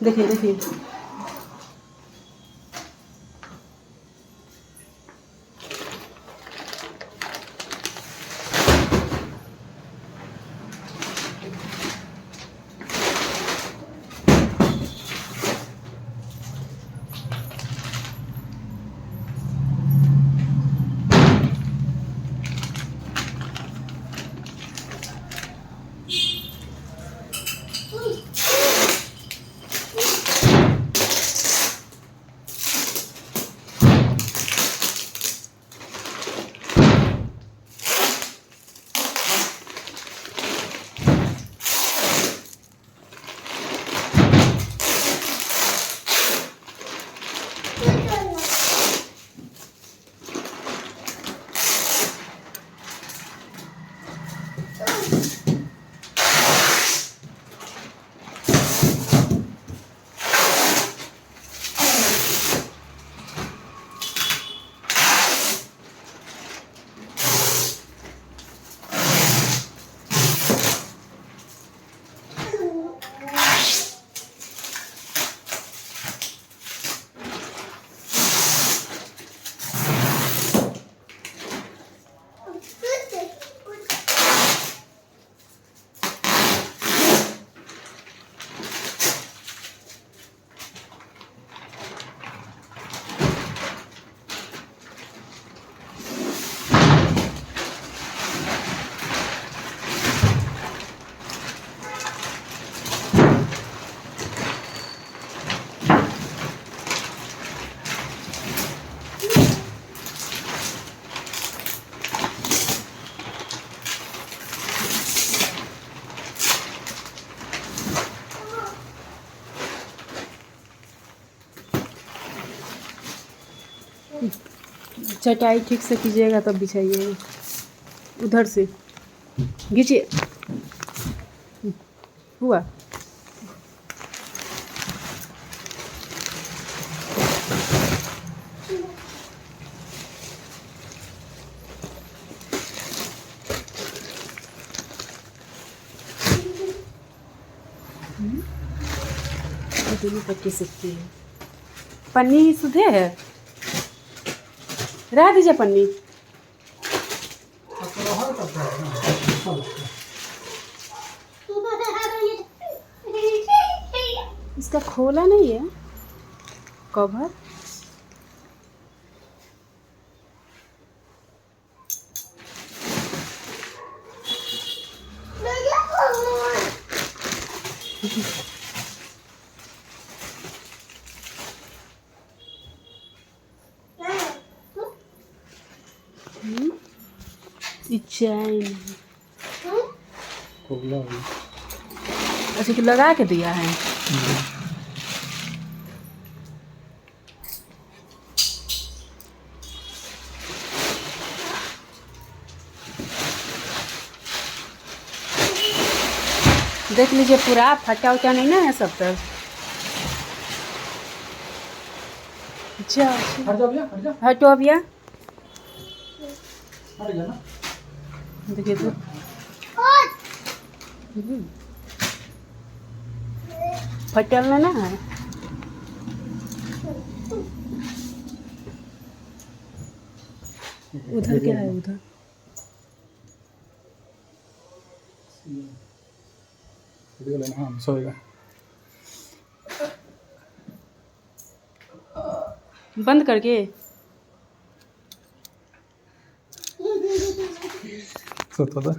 देखिए देखिए चटाई ठीक से कीजिएगा तब बिछाइएगा। उधर से खींचिए। हुआ दोनों पट्टी सकती है। पन्नी सुधे है, रह दीजिए पन्नी। इसका खोला नहीं है कवर। चैन अच्छा तो लगा के दिया है। देख लीजिए पूरा फटा उटा नहीं ना है सब तक। हटो अब या देखिए तो फटल ना है। उधर क्या है उधर? सोएगा बंद करके सोता था।